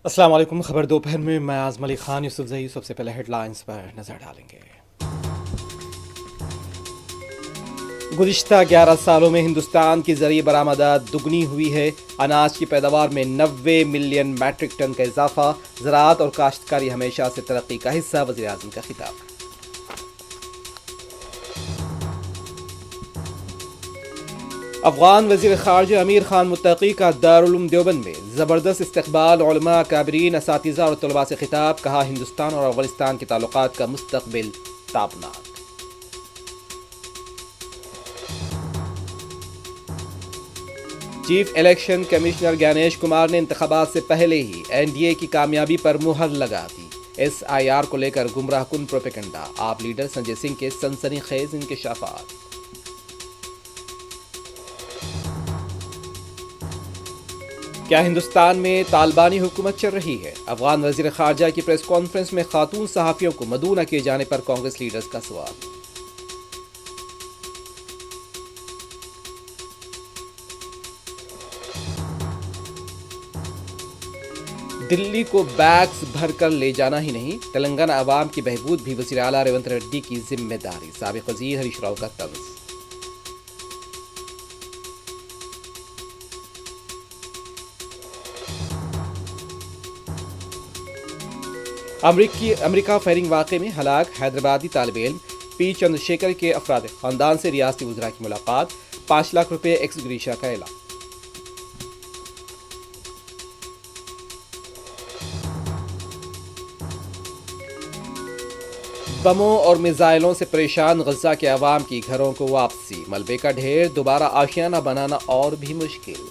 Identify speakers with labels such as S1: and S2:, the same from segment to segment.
S1: अस्सलाम वालेकुम। खबर दोपहर में मैं आज़म अली खान यूसुफजई। सबसे पहले हेडलाइंस पर नजर डालेंगे। गुज़िश्ता 11 सालों में हिंदुस्तान की ज़रिए बरामदात दुगनी हुई है। अनाज की पैदावार में 90 मिलियन मैट्रिक टन का इजाफा। ज़राअत और काश्तकारी हमेशा से तरक्की का हिस्सा, वज़ीर आज़म का खिताब। अफगान वज़ीर ख़ारजा अमीर खान मुत्तकी का दारुल उलूम देवबंद में ज़बरदस्त इस्तकबाल। उलमा, काबरीन, असातिज़ा और तलबा से खिताब। कहा, हिंदुस्तान और अफ़गानिस्तान के ताल्लुकात का मुस्तक़बिल ताबनाक। Chief election commissioner Gyanesh Kumar ने इंतखाबात से पहले ही एनडीए की कामयाबी पर मुहर लगा दी। एसआईआर को लेकर गुमराहकुन प्रोपेगेंडा। आप लीडर संजय सिंह के सनसनीखेज इंकशाफात। क्या हिंदुस्तान में तालिबानी हुकूमत चल रही है? अफगान वज़ीर ख़ारजा की प्रेस कॉन्फ्रेंस में खातून सहाफ़ियों को मदऊ न किए जाने पर कांग्रेस लीडर्स का सवाल। दिल्ली को बैग्स भरकर ले जाना ही नहीं, तेलंगाना अवाम की बहबूद भी वज़ीर आला रेवंत रेड्डी की जिम्मेदारी। साबिक़ वज़ीर हरीश राव का तंज़। अमरीका फायरिंग वाक़े में हलाक हैदराबादी तालिब इल्म पी चंद्रशेखर के अफराद ख़ानदान से रियासती वज़रा की मुलाकात। 5 लाख रुपये एक्स ग्रीशा का ऐलान। बमों और मिसाइलों से परेशान गजा के अवाम की घरों को वापसी। मलबे का ढेर, दोबारा आशियाना बनाना और भी मुश्किल।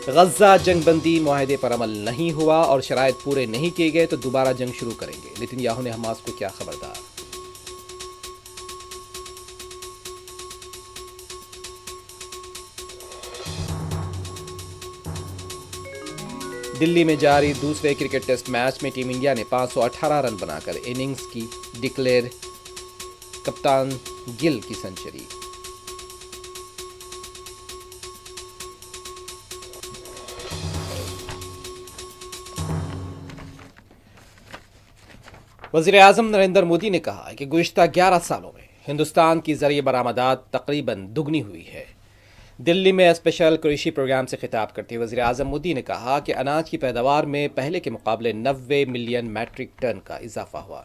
S1: गजा जंगबंदी मुआहदे पर अमल नहीं हुआ और शराइत पूरे नहीं किए गए तो दोबारा जंग शुरू करेंगे। नेतन्याहू ने हमास को किया खबरदार। दिल्ली में जारी दूसरे क्रिकेट टेस्ट मैच में टीम इंडिया ने 518 रन बनाकर इनिंग्स की डिक्लेयर। कप्तान गिल की सेंचुरी। वज़ीर आज़म नरेंद्र मोदी ने कहा कि गुज़िश्ता 11 सालों में हिंदुस्तान की ज़रिए बरामदात तकरीबन दुगनी हुई है। दिल्ली में स्पेशल कृषि प्रोग्राम से खिताब करते हुए वज़ीर आज़म मोदी ने कहा कि अनाज की पैदावार में पहले के मुकाबले 90 मिलियन मैट्रिक टन का इजाफा हुआ।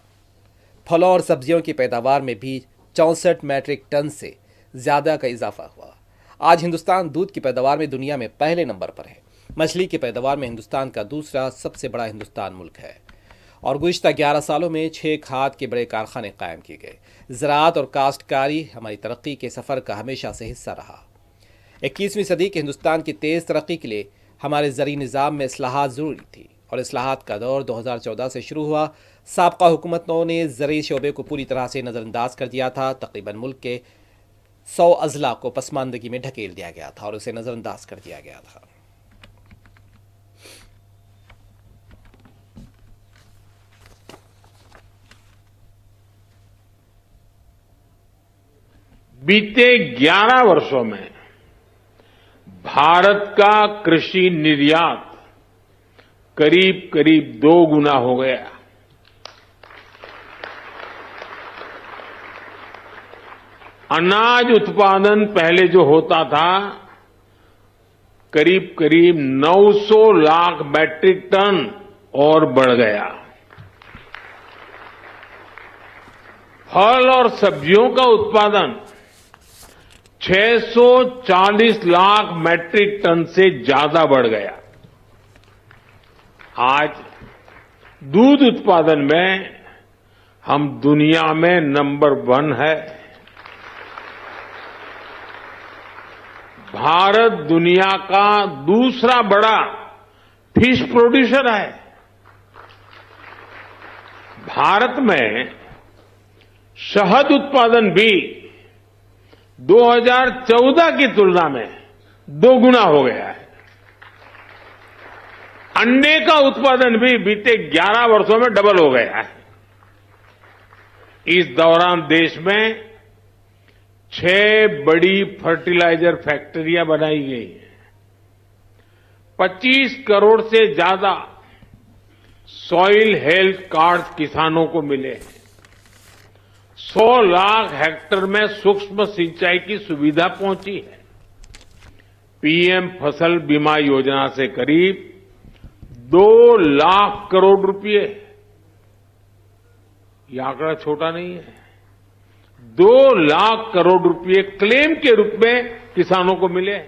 S1: फलों और सब्जियों की पैदावार में भी 64 मैट्रिक टन से ज़्यादा का इजाफा हुआ। आज हिंदुस्तान दूध की पैदावार में दुनिया में पहले नंबर पर है। मछली की पैदावार में हिंदुस्तान का दूसरा सबसे बड़ा हिंदुस्तान मुल्क है और गुज़िश्ता 11 सालों में 6 खाद के बड़े कारखाने कायम किए गए। ज़राअत और काश्तकारी हमारी तरक्की के सफ़र का हमेशा से हिस्सा रहा। 21वीं सदी के हिंदुस्तान की तेज़ तरक्की के लिए हमारे ज़री निज़ाम में इस्लाहात ज़रूरी थी और इस्लाहात का दौर 2014 से शुरू हुआ। साबका हुकूमतों ने ज़री शोबे को पूरी तरह से नज़रअंदाज कर दिया था। तकरीबन मुल्क के 100 अजला को पसमानदगी में ढकेल दिया गया था और उसे नज़रअंदाज कर दिया गया था।
S2: बीते 11 वर्षों में भारत का कृषि निर्यात करीब करीब 2 गुना हो गया। अनाज उत्पादन पहले जो होता था करीब करीब 900 लाख मैट्रिक टन और बढ़ गया। फल और सब्जियों का उत्पादन 640 लाख मैट्रिक टन से ज्यादा बढ़ गया। आज दूध उत्पादन में हम दुनिया में नंबर 1 है। भारत दुनिया का दूसरा बड़ा फिश प्रोड्यूसर है। भारत में शहद उत्पादन भी 2014 की तुलना में 2 गुना हो गया है। अंडे का उत्पादन भी बीते 11 वर्षों में डबल हो गया है। इस दौरान देश में 6 बड़ी फर्टिलाइजर फैक्ट्रियां बनाई गई हैं। 25 करोड़ से ज्यादा सॉइल हेल्थ कार्ड किसानों को मिले हैं। 100 लाख हेक्टेयर में सूक्ष्म सिंचाई की सुविधा पहुंची है। पीएम फसल बीमा योजना से करीब 2 लाख करोड़ रुपए, ये आंकड़ा छोटा नहीं है, 2 लाख करोड़ रुपए क्लेम के रूप में किसानों को मिले।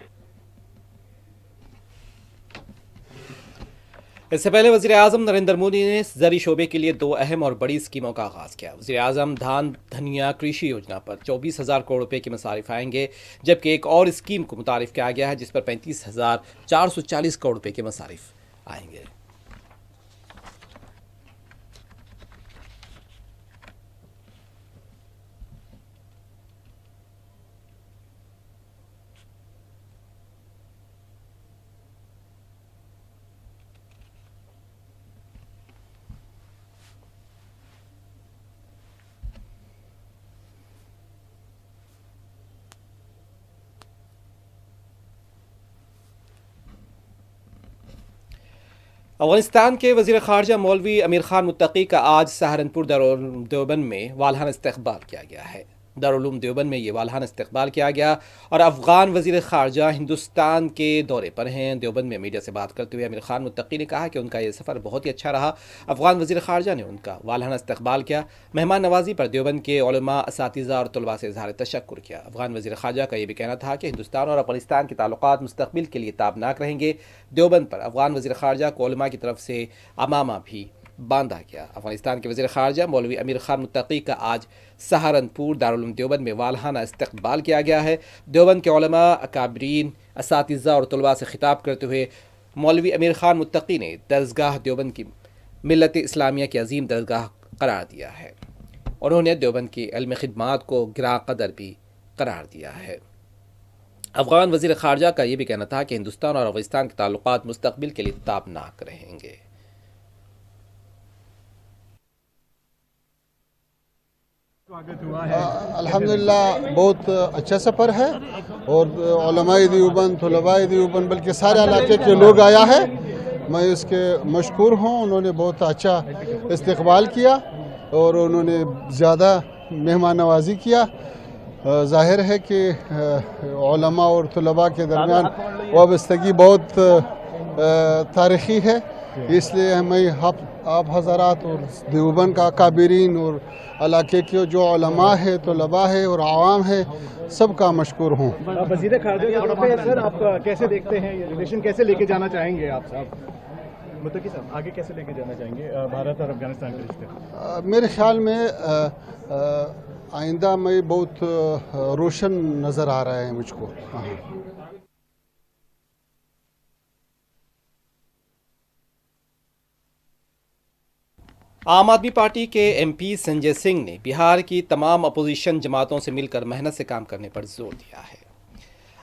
S1: इससे पहले वजीर आजम नरेंद्र मोदी ने जरी शोबे के लिए 2 अहम और बड़ी स्कीमों का आगाज किया। वजीर आजम धान धनिया कृषि योजना पर 24,000 करोड़ रुपए के मसारिफ आएंगे, जबकि एक और स्कीम को मुतारिफ किया गया है जिस पर 35,440 करोड़ रुपए के मसारिफ आएंगे। अफगानिस्तान के वजीर खारजा मौलवी अमीर खान मुत्तकी का आज सहारनपुर दारुल देवबंद में वालहाना इस्तकबाल किया गया है। दारुल देवबंद में ये वालहाना इस्तकबाल किया गया और अफगान वजीर खारजा हिंदुस्तान के दौरे पर हैं। देवबंद में मीडिया से बात करते हुए अमीर खान मुत्तकी ने कहा कि उनका ये सफ़र बहुत ही अच्छा रहा। अफगान वजीर खारजा ने उनका वालहाना इस्तकबाल किया। मेहमान नवाजी पर देवबंद के उलमा, असातिज़ा और तलबा से इज़हार तशक्कुर किया। अफगान वजीर खारजा का ये भी कहना था कि हिंदुस्तान और अफगानिस्तान के ताल्लुकात मुस्तक़बिल के लिए ताबनाक रहेंगे। देवबंद पर अफगान वजीर खारजा को उलमा की तरफ से अमामा भी बांधा गया। अफगानिस्तान के वज़ीर ख़ारजा मौलवी अमीर खान मुत्तकी का आज सहारनपुर दारुल उलूम देवबंद में वालहाना इस्तकबाल किया गया है। देवबंद के उलमा, अकाबरीन, असातिज़ा और तलबा से खिताब करते हुए मौलवी अमीर खान मुत्तकी ने दरसगाह देवबंद की मिल्लत इस्लामिया की अजीम दरगाह करार दिया है। उन्होंने देवबंद की इल्मी खिदमात को गिरा कदर भी करार दिया है। अफगान वज़ीर ख़ारजा का ये भी कहना था कि हिंदुस्तान और अफगानिस्तान के ताल्लुकात मुस्तक़बिल के लिए ताबनाक रहेंगे।
S3: अल्हम्दुलिल्लाह बहुत अच्छा सफ़र है और उलमाए देवबंद, तलबाए देवबंद, बल्कि सारे इलाके के लोग आया है। मैं इसके मशकूर हूँ। उन्होंने बहुत अच्छा इस्तकबाल किया और उन्होंने ज़्यादा मेहमान नवाजी किया। ज़ाहिर है कि उलमा और तलबा के दरमियान वाबस्तगी बहुत तारीख़ी है, इसलिए मैं आप हज़रात और देवबंद का काबिरीन और इलाके के जो उलमा है, तलबा है और आवाम है, सबका मशकूर हूँ।
S4: वज़ीर ख़ारजा के तौर पे सर आप कैसे देखते हैं, ये रिलेशन कैसे लेके जाना चाहेंगे आप साहब मुत्तकी साहब, आगे कैसे लेके जाना चाहेंगे भारत और अफगानिस्तान के रिश्ते?
S3: मेरे ख्याल में आइंदा में बहुत रोशन नज़र आ रहा है मुझको।
S1: आम आदमी पार्टी के एमपी संजय सिंह ने बिहार की तमाम अपोजिशन जमातों से मिलकर मेहनत से काम करने पर जोर दिया है।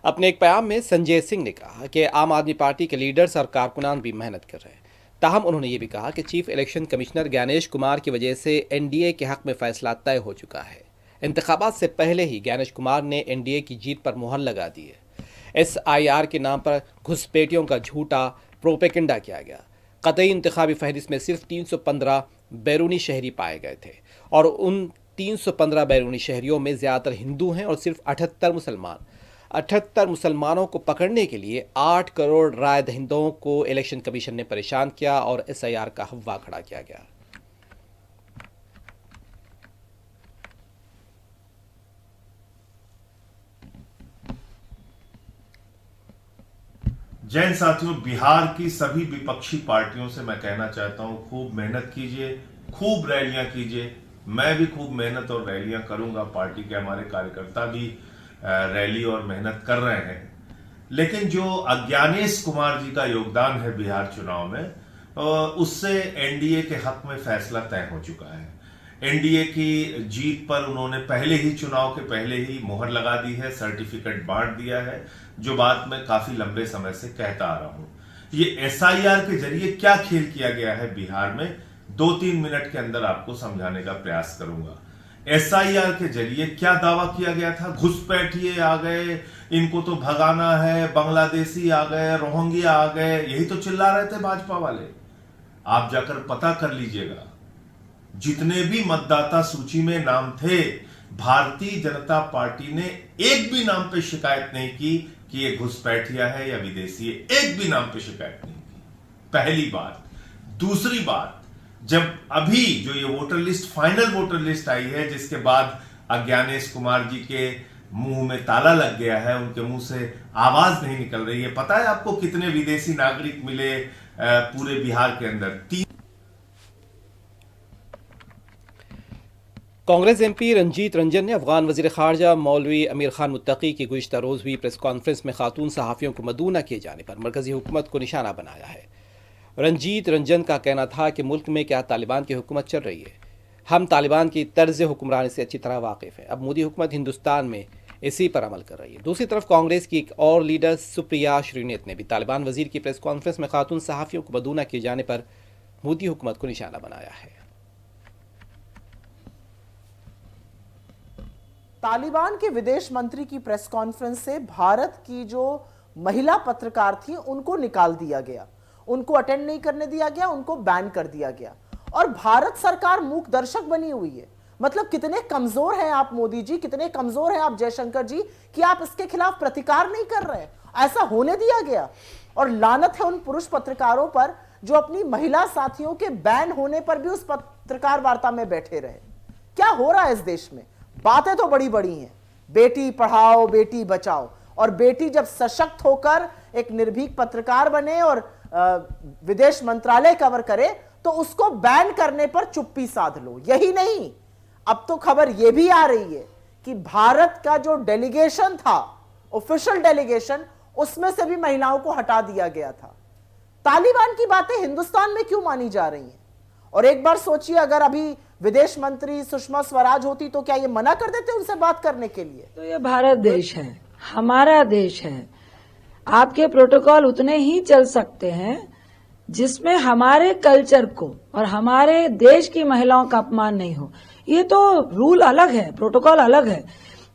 S1: अपने एक बयान में संजय सिंह ने कहा कि आम आदमी पार्टी के लीडर्स और कारकुनान भी मेहनत कर रहे हैं। ताहम उन्होंने ये भी कहा कि chief election commissioner Gyanesh Kumar की वजह से एनडीए के हक में फैसला तय हो चुका है। इंतखाबात से पहले ही ज्ञानेश कुमार ने एनडीए की जीत पर मुहर लगा दी है। SIR के नाम पर घुसपैठियों का झूठा प्रोपेगेंडा किया गया। कतई इंतखाबी फहरिस्त में सिर्फ 315 बैरूनी शहरी पाए गए थे और उन 315 बैरूनी शहरियों में ज़्यादातर हिंदू हैं और सिर्फ 78 मुसलमान। 78 मुसलमानों को पकड़ने के लिए 8 करोड़ राय दहिंदों को इलेक्शन कमीशन ने परेशान किया और SIR का हव्वा खड़ा किया गया।
S5: जैन साथियों, बिहार की सभी विपक्षी पार्टियों से मैं कहना चाहता हूं, खूब मेहनत कीजिए, खूब रैलियां कीजिए। मैं भी खूब मेहनत और रैलियां करूंगा। पार्टी के हमारे कार्यकर्ता भी रैली और मेहनत कर रहे हैं। लेकिन जो ज्ञानेश कुमार जी का योगदान है बिहार चुनाव में, उससे एनडीए के हक में फैसला तय हो चुका है। एनडीए की जीत पर उन्होंने पहले ही चुनाव के पहले ही मुहर लगा दी है, सर्टिफिकेट बांट दिया है, जो बात मैं काफी लंबे समय से कहता आ रहा हूं। ये SIR के जरिए क्या खेल किया गया है बिहार में, 2-3 मिनट के अंदर आपको समझाने का प्रयास करूंगा। एसआईआर के जरिए क्या दावा किया गया था? घुसपैठिए आ गए, इनको तो भगाना है, बांग्लादेशी आ गए, रोहिंग्या आ गए, यही तो चिल्ला रहे थे भाजपा वाले। आप जाकर पता कर लीजिएगा, जितने भी मतदाता सूची में नाम थे, भारतीय जनता पार्टी ने एक भी नाम पे शिकायत नहीं की कि ये घुसपैठिया है या विदेशी है। एक भी नाम पे शिकायत नहीं की, पहली बात। दूसरी बात, जब अभी जो ये voter list, final voter list आई है, जिसके बाद अज्ञानेश कुमार जी के मुंह में ताला लग गया है, उनके मुंह से आवाज नहीं निकल रही है। पता है आपको कितने विदेशी नागरिक मिले पूरे बिहार के अंदर?
S1: कांग्रेस एमपी रंजीत रंजन ने अफगान वजीर खारजा मौलवी अमीर खान मुत्तकी की गुज़िश्ता रोज़ हुई प्रेस कॉन्फ्रेंस में खातून सहाफ़ियों को मदऊ न किए जाने पर मरकज़ी हुकूमत को निशाना बनाया है। रंजीत रंजन का कहना था कि मुल्क में क्या तालिबान की हुकूमत चल रही है? हम तालिबान की तर्ज हुक्मरानी से अच्छी तरह वाकिफ़ हैं। अब मोदी हुकूमत हिंदुस्तान में इसी पर अमल कर रही है। दूसरी तरफ कांग्रेस की एक और लीडर सुप्रिया श्रीनेत ने भी तालिबान वजीर की प्रेस कॉन्फ्रेंस में खातून सहाफ़ियों को मदऊ न किए जाने पर मोदी हुकूमत को निशाना बनाया है।
S6: तालिबान के विदेश मंत्री की प्रेस कॉन्फ्रेंस से भारत की जो महिला पत्रकार थी उनको निकाल दिया गया, उनको अटेंड नहीं करने दिया गया, उनको बैन कर दिया गया और भारत सरकार मूक दर्शक बनी हुई है। मतलब कितने कमजोर हैं आप मोदी जी, कितने कमजोर हैं आप जयशंकर जी कि आप इसके खिलाफ प्रतिकार नहीं कर रहे। ऐसा होने दिया गया और लानत है उन पुरुष पत्रकारों पर जो अपनी महिला साथियों के बैन होने पर भी उस पत्रकार वार्ता में बैठे रहे। क्या हो रहा है इस देश में? बातें तो बड़ी बड़ी हैं, बेटी पढ़ाओ बेटी बचाओ, और बेटी जब सशक्त होकर एक निर्भीक पत्रकार बने और विदेश मंत्रालय कवर करे तो उसको बैन करने पर चुप्पी साध लो। यही नहीं, अब तो खबर यह भी आ रही है कि भारत का जो डेलीगेशन था, ऑफिशियल डेलीगेशन, उसमें से भी महिलाओं को हटा दिया गया था। तालिबान की बातें हिंदुस्तान में क्यों मानी जा रही हैं? और एक बार सोचिए, अगर अभी विदेश मंत्री सुषमा स्वराज होती तो क्या ये मना कर देते उनसे बात करने के लिए?
S7: तो ये भारत देश है, हमारा देश है। आपके प्रोटोकॉल उतने ही चल सकते हैं जिसमें हमारे कल्चर को और हमारे देश की महिलाओं का अपमान नहीं हो। ये तो रूल अलग है, प्रोटोकॉल अलग है।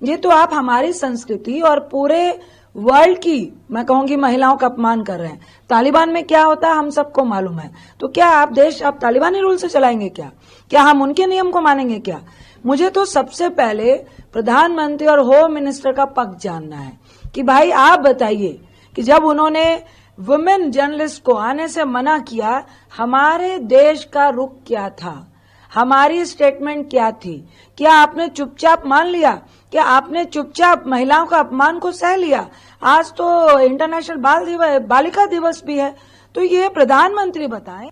S7: ये तो आप हमारी संस्कृति और पूरे वर्ल्ड की, मैं कहूंगी, महिलाओं का अपमान कर रहे हैं। तालिबान में क्या होता है हम सबको मालूम है। तो क्या आप देश आप तालिबानी रूल से चलाएंगे क्या? क्या हम उनके नियम को मानेंगे क्या? मुझे तो सबसे पहले प्रधानमंत्री और होम मिनिस्टर का पक्ष जानना है कि भाई आप बताइए कि जब उन्होंने वुमेन जर्नलिस्ट को आने से मना किया, हमारे देश का रुख क्या था, हमारी स्टेटमेंट क्या थी? क्या आपने चुपचाप मान लिया? क्या आपने चुपचाप महिलाओं का अपमान को सह लिया? आज तो इंटरनेशनल बालिका दिवस भी है, तो ये प्रधानमंत्री बताएं।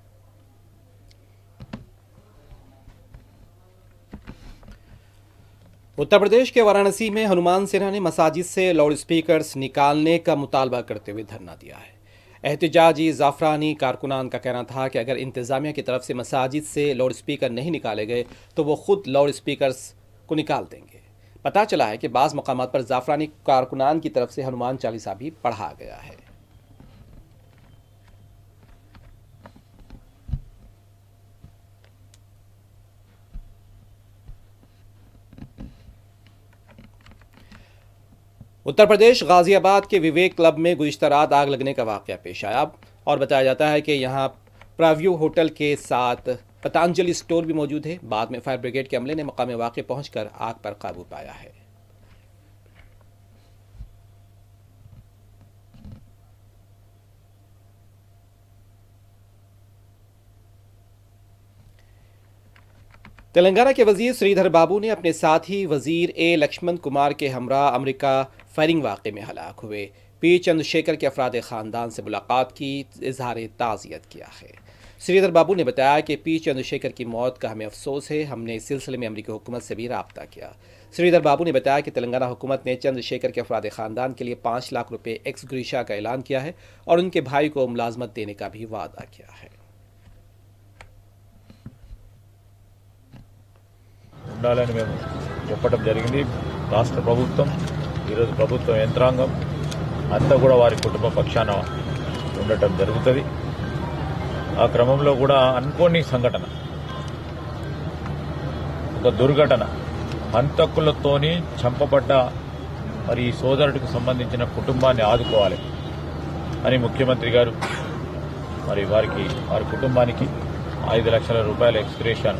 S1: उत्तर प्रदेश के वाराणसी में हनुमान सेना ने मसाजिद से लाउड स्पीकर्स निकालने का मुतालबा करते हुए धरना दिया है। एहतजाजी जाफरानी कारकुनान का कहना था कि अगर इंतजामिया की तरफ से मसाजिद से लाउड स्पीकर नहीं निकाले गए तो वो खुद लाउड स्पीकर्स को निकाल देंगे। पता चला है कि बाज़ मकामात पर जाफरानी कारकुनान की तरफ से हनुमान चालीसा भी पढ़ा गया है। उत्तर प्रदेश गाजियाबाद के विवेक क्लब में गुज़िश्ता रात आग लगने का वाक़या पेश आया और बताया जाता है कि यहाँ प्राव्यू होटल के साथ पतंजलि स्टोर भी मौजूद है। बाद में फायर ब्रिगेड के अमले ने मकाम वाक़े पहुंचकर आग पर काबू पाया है। तेलंगाना के वजीर श्रीधर बाबू ने अपने साथी वजीर ए लक्ष्मण कुमार के हमरा अमेरिका फायरिंग वाक़े में हलाक हुए पी चंद्रशेखर के अफराद ख़ानदान से मुलाकात की, इजहार ताज़ियत किया है। श्रीधर बाबू ने बताया कि पी चंद्रशेखर की मौत का हमें अफसोस है, हमने इस सिलसिले में अमेरिकी हुकूमत से भी रब्ता किया। श्रीधर बाबू ने बताया कि तेलंगाना हुकूमत ने चंद्रशेखर के अफराद ख़ानदान के लिए 5 लाख रुपये एक्स ग्रेशिया का ऐलान किया है और उनके भाई को मुलाजमत देने का भी वादा किया है।
S8: ఉండాలని మేము చెప్పడం జరిగింది। రాష్ట్ర ప్రభుత్వం, ఈరోజు ప్రభుత్వ యంత్రాంగం అంతా కూడా వారి కుటుంబ పక్షాన ఉండటం జరుగుతుంది। ఆ క్రమంలో కూడా అనుకోని సంఘటన, ఒక దుర్ఘటన హంతకులతోని చంపబడ్డ మరి ఈ సోదరుడికి సంబంధించిన కుటుంబాన్ని ఆదుకోవాలి అని ముఖ్యమంత్రి గారు మరి వారి కుటుంబానికి 5 లక్షల రూపాయల ఎక్స్గ్రేషన్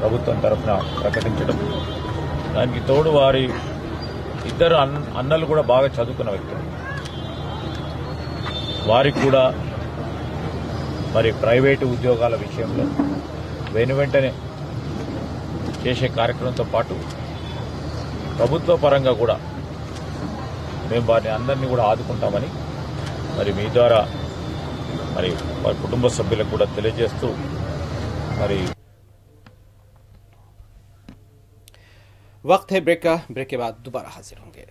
S8: ప్రభుత్వం తరఫున ప్రకటించడం, దానికి తోడు వారి ఇద్దరు అన్నలు కూడా బాగా చదువుకున్న వ్యక్తులు, వారికి కూడా మరి ప్రైవేటు ఉద్యోగాల విషయంలో వెంటనే చేసే కార్యక్రమంతో పాటు ప్రభుత్వ పరంగా కూడా మేము వారిని అందరినీ కూడా ఆదుకుంటామని మరి మీ ద్వారా మరి వారి కుటుంబ సభ్యులకు కూడా తెలియజేస్తూ మరి
S1: वक्त है ब्रेक का। ब्रेक के बाद दोबारा हाजिर होंगे।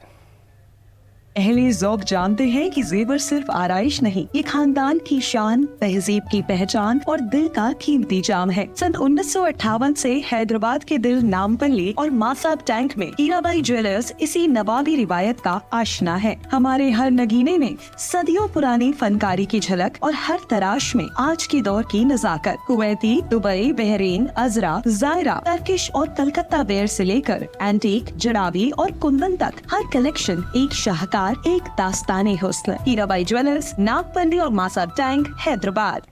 S9: अहले ज़ौक़ जानते हैं कि जेवर सिर्फ आराइश नहीं, ये खानदान की शान, तहजीब की पहचान और दिल का कीमती जाम है। सन 1958 से हैदराबाद के दिल नामपल्ली और मासाब टैंक में हीराबाई ज्वेलर्स इसी नवाबी रिवायत का आशना है। हमारे हर नगीने में सदियों पुरानी फनकारी की झलक और हर तराश में आज के दौर की नजाकत। कुवैती, दुबई, बहरीन, अजरा, जायरा, टर्किश और कलकत्ता वेयर से लेकर एंटीक, जड़ावी और कुंदन तक हर कलेक्शन एक शाहकार, एक दास्ताने हुस्न। हीराबाई ज्वेलर्स, नागपल्ली और मासाब टैंक, हैदराबाद।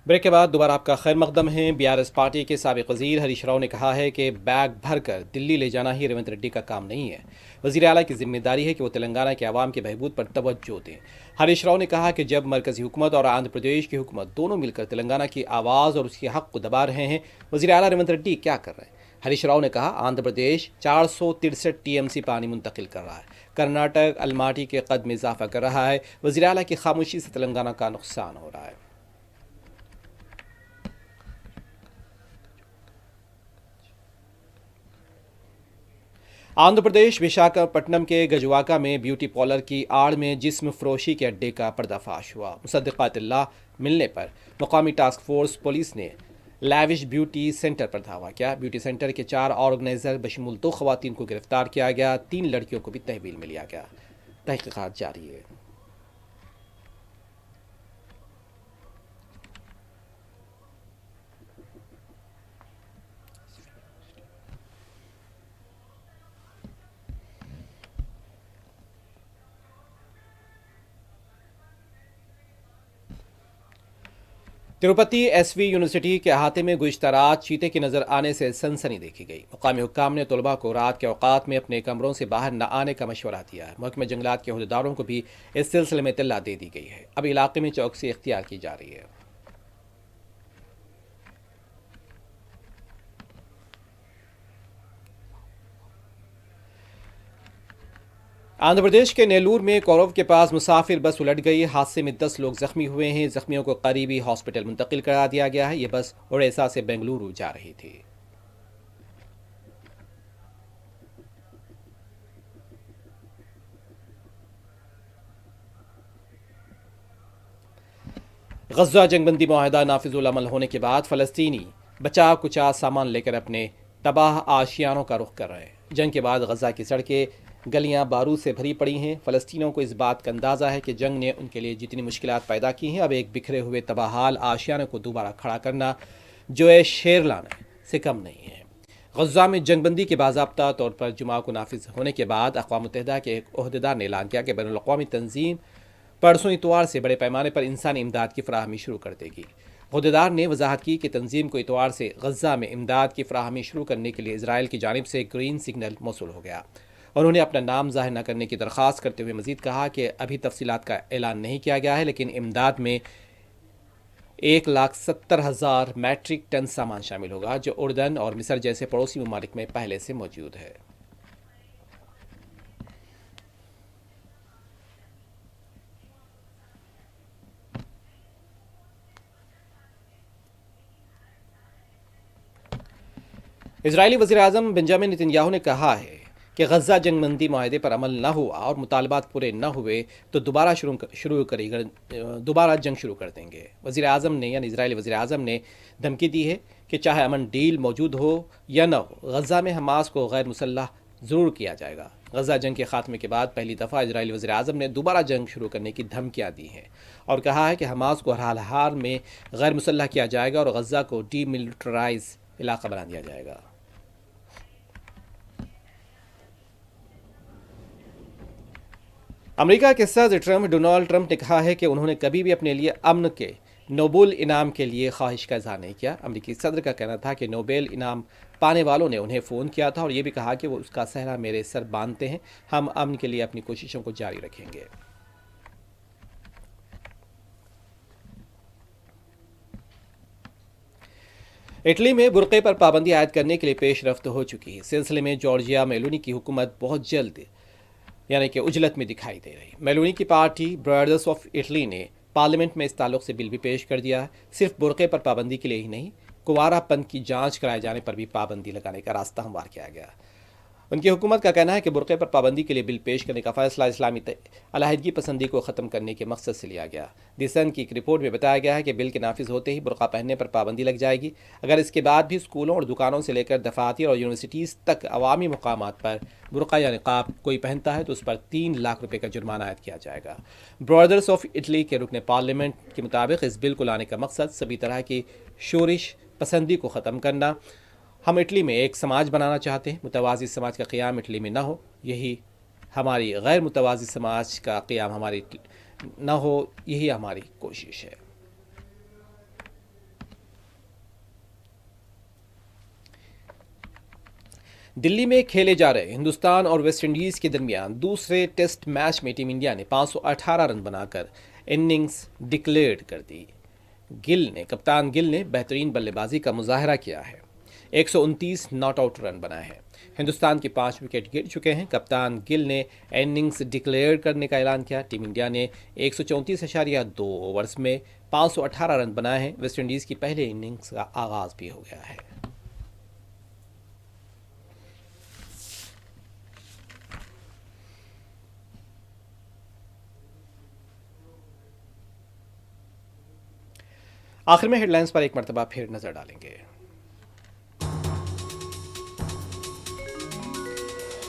S1: ब्रेक के बाद दोबारा आपका खैर मकदम है। बीआरएस पार्टी के साबिक वजीर हरीश राव ने कहा है कि बैग भरकर दिल्ली ले जाना ही रेवंत रेड्डी का काम नहीं है। वजीर आला की जिम्मेदारी है कि वो तेलंगाना के अवाम के बहबूद पर तवज्जो दें। हरीश राव ने कहा कि जब मरकजी हुकूमत और आंध्र प्रदेश की हुकूमत दोनों मिलकर तेलंगाना की आवाज़ और उसके हक को दबा रहे हैं, वजीर आला रेवंत रेड्डी क्या कर रहे हैं। हरीश राव ने कहा आंध्र प्रदेश 463 टीएमसी पानी मुंतकिल कर रहा है, कर्नाटक अलमाटी के कद में इजाफा कर रहा है। वजीर आला की खामोशी से तेलंगाना का नुकसान हो रहा है। आंध्र प्रदेश विशाखापट्टनम के गजवाका में ब्यूटी पार्लर की आड़ में जिस्म फरोशी के अड्डे का पर्दाफाश हुआ। मुसद्दिक़ातिल्लाह मिलने पर मुकामी टास्क फोर्स पुलिस ने लैविश ब्यूटी सेंटर पर धावा किया। ब्यूटी सेंटर के 4 ऑर्गेनाइजर बशमूल 2 खवातीन को गिरफ्तार किया गया। 3 लड़कियों को भी तहवील में लिया गया। तहकीकात जारी है। तिरुपति एसवी यूनिवर्सिटी के अहाते में गुज़िश्ता रात चीते की नज़र आने से सनसनी देखी गई। मुकामी हुक्काम ने तलबा को रात के औकात में अपने कमरों से बाहर न आने का मशवरा दिया है। महकमे जंगलात के अहदेदारों को भी इस सिलसिले में इत्तला दे दी गई है। अब इलाके में चौकसी इख्तियार की जा रही है। आंध्र प्रदेश के नेल्लूर में कौरव के पास मुसाफिर बस उलट गई। हादसे में 10 लोग जख्मी हुए हैं। जख्मियों को करीबी हॉस्पिटल मुंतकिल करा दिया गया है। यह बस ओडिशा से बेंगलुरु जा रही थी। गज़ा जंगबंदी मुआहदा नाफिजुल अमल होने के बाद फ़लस्तीनी बचा कुचा सामान लेकर अपने तबाह आशियानों का रुख कर रहे हैं। जंग के बाद गज़ा की सड़कें गलियां बारूद से भरी पड़ी हैं। फ़लस्तीनियों को इस बात का अंदाज़ा है कि जंग ने उनके लिए जितनी मुश्किलात पैदा की हैं, अब एक बिखरे हुए तबाहाल आशियाने को दोबारा खड़ा करना जो है शेर लाना से कम नहीं है। गज़ा में जंगबंदी के बाज़ाब्ता तौर पर जुमा को नाफिज होने के बाद अक़वाम मुत्तहिदा के एक ओहदेदार ने ऐलान किया कि बैनुल अक़वामी तंजीम परसों इतवार से बड़े पैमाने पर इंसानी इमदाद की फ़राहमी शुरू कर देगी। ओहदेदार ने वजाहत की कि तंजीम को इतवार से गज़ा में इमदाद की फ़राहमी शुरू करने के लिए इजराइल की जानिब से ग्रीन सिग्नल मौसूल हो गया। उन्होंने अपना नाम जाहिर न करने की दरख्वास्त करते हुए मज़ीद कहा कि अभी तफसीलात का ऐलान नहीं किया गया है, लेकिन इमदाद में 1,70,000 मैट्रिक टन सामान शामिल होगा जो उर्दन और मिस्र जैसे पड़ोसी ममालिक में पहले से मौजूद है। इजरायली वज़ीर-ए-आज़म बेंजामिन नेतन्याहू ने कहा है कि गज़ा जंगबंदी माहदे पर अमल न हुआ और मुतालबात पूरे न हुए तो दोबारा जंग शुरू कर देंगे। वज़ीर-ए-आज़म ने यानी इजरायली वज़ीर-ए-आज़म ने धमकी दी है कि चाहे अमन डील मौजूद हो या न हो, गज़ा में हमास को गैर मुसल्लह ज़रूर किया जाएगा। गजा जंग के खात्मे के बाद पहली दफ़ा इजरायली वज़ीर आज़म ने दोबारा जंग शुरू करने की धमकियाँ दी हैं और कहा है कि हमास को हर हाल में गैर मुसल्लह किया जाएगा और गजा को डीमिलिटराइज इलाका बना दिया जाएगा। अमेरिका के सदर डोनाल्ड ट्रंप ने कहा है कि उन्होंने कभी भी अपने लिए अमन के नोबेल इनाम के लिए ख्वाहिश का इजहार नहीं किया। अमेरिकी सदर का कहना था कि नोबेल इनाम पाने वालों ने उन्हें फ़ोन किया था और ये भी कहा कि वो उसका सहरा मेरे सर बांधते हैं। हम अमन के लिए अपनी कोशिशों को जारी रखेंगे। इटली में बुर्के पर पाबंदी आयद करने के लिए पेशरफ्त हो चुकी है। सिलसिले में जॉर्जिया मेलोनी की हुकूमत बहुत जल्द यानी कि उजलत में दिखाई दे रही। मेलोनी की पार्टी ब्रदर्स ऑफ इटली ने पार्लियामेंट में इस ताल्लुक से बिल भी पेश कर दिया है। सिर्फ बुर्के पर पाबंदी के लिए ही नहीं, कुंवारापन की जांच कराए जाने पर भी पाबंदी लगाने का रास्ता हमवार किया गया। उनकी हुकूमत का कहना है कि बुर्के पर पाबंदी के लिए बिल पेश करने का फैसला इस्लामी अलहदगी पसंदी को ख़त्म करने के मकसद से लिया गया। द सन की एक रिपोर्ट में बताया गया है कि बिल के नाफिज होते ही बुर्का पहनने पर पाबंदी लग जाएगी। अगर इसके बाद भी स्कूलों और दुकानों से लेकर दफातर और यूनिवर्सिटीज़ तक अवामी मकामात पर बुर्का या निकाब कोई पहनता है तो उस पर 3 लाख रुपये का जुर्माना आयद किया जाएगा। ब्रदर्स ऑफ इटली के रुकन पार्लियामेंट के मुताबिक इस बिल को लाने का मकसद सभी तरह की शोरिश पसंदी को ख़त्म करना। हम इटली में एक समाज बनाना चाहते हैं, मुतवाज़ी समाज का क़याम इटली में ना हो, यही हमारी गैर मुतवाज़ी समाज का क़याम हमारी ना हो, यही हमारी कोशिश है। दिल्ली में खेले जा रहे हिंदुस्तान और वेस्ट इंडीज़ के दरमियान दूसरे टेस्ट मैच में टीम इंडिया ने 518 रन बनाकर इनिंग्स डिक्लेयर कर दी। कप्तान गिल ने बेहतरीन बल्लेबाजी का मुजाहरा किया है। 129 नॉट आउट रन बनाए हैं। हिंदुस्तान के 5 विकेट गिर चुके हैं। कप्तान गिल ने इनिंग्स डिक्लेयर करने का ऐलान किया। टीम इंडिया ने 134.2 ओवर्स में 518 रन बनाए हैं। वेस्ट इंडीज़ की पहले इनिंग्स का आगाज भी हो गया है। आखिर में हेडलाइंस पर एक मरतबा फिर नजर डालेंगे।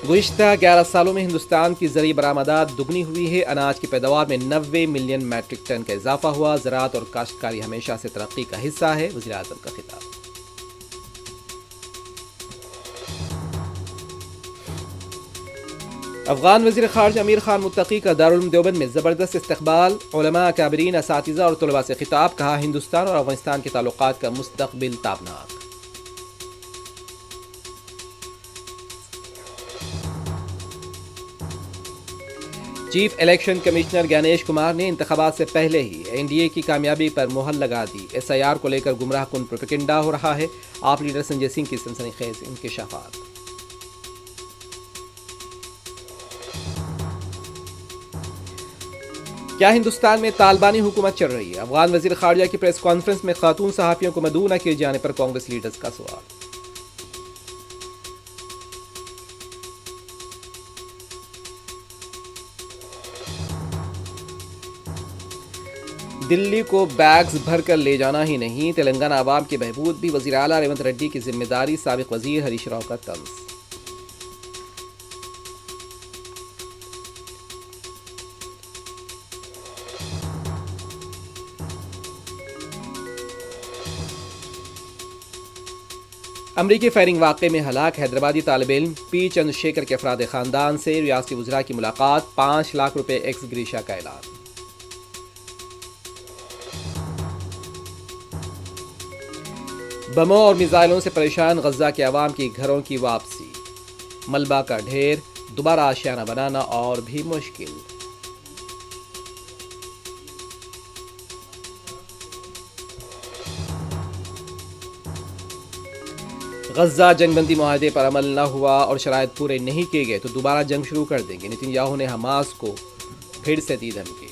S1: गुज़िश्ता 11 सालों में हिंदुस्तान की ज़रूरी बरामदात दुगनी हुई है। अनाज की पैदावार में 90 मिलियन मैट्रिक टन का इजाफा हुआ। ज़राअत और काश्तकारी हमेशा से तरक्की का हिस्सा है, वज़ीर आज़म का खिताब। अफगान वज़ीर ख़ारिजा अमीर खान मुत्तकी का दारुल उलूम देवबंद में ज़बरदस्त इस्तक़बाल। उलमा, अकाबरीन, असातिज़ा और तलबा से खिताब। कहा, हिंदुस्तान और अफ़गानिस्तान के ताल्लुक़ात का मुस्तक़बिल ताबनाक। Chief election commissioner Gyanesh Kumar ने इंतखाबात से पहले ही एनडीए की कामयाबी पर मुहर लगा दी। एसआईआर को लेकर गुमराह कुन प्रोपेगेंडा हो रहा है। आप लीडर संजय सिंह की सनसनीखेज इंकशाफात। क्या हिंदुस्तान में तालिबानी हुकूमत चल रही है? अफगान वज़ीर ख़ारिजा की प्रेस कॉन्फ्रेंस में खातून सहाफ़ियों को मदऊ न किए जाने पर कांग्रेस लीडर्स का सवाल। दिल्ली को बैग्स भरकर ले जाना ही नहीं, तेलंगाना आवाम की बहबूद भी वज़ीर आला रेवंत रेड्डी की जिम्मेदारी। साबिक़ वज़ीर हरीश राव का तंज़। अमरीकी फायरिंग वाक़े में हलाक हैदराबादी तालिब इल्म पी चंद्रशेखर के अफराद ख़ानदान से रियासती वज़रा की मुलाकात। 5 लाख रुपये एक्स ग्रीशा का ऐलान। बमों और मिसाइलों से परेशान गजा के अवाम की घरों की वापसी। मलबा का ढेर, दोबारा आशियाना बनाना और भी मुश्किल। गजा जंगबंदी मुआहदे पर अमल न हुआ और शराइत पूरे नहीं किए गए तो दोबारा जंग शुरू कर देंगे। नेतन्याहू ने हमास को फिर से दी धमकी।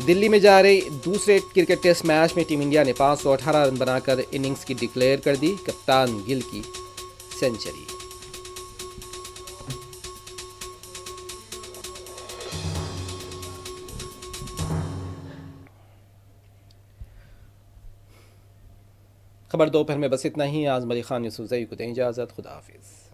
S1: दिल्ली में जा रहे दूसरे क्रिकेट टेस्ट मैच में टीम इंडिया ने 518 रन बनाकर इनिंग्स की डिक्लेयर कर दी। कप्तान गिल की सेंचुरी। खबर दोपहर में बस इतना ही। आजम अली खान यूसुफजई को दें इजाज़त। खुदा हाफिज़।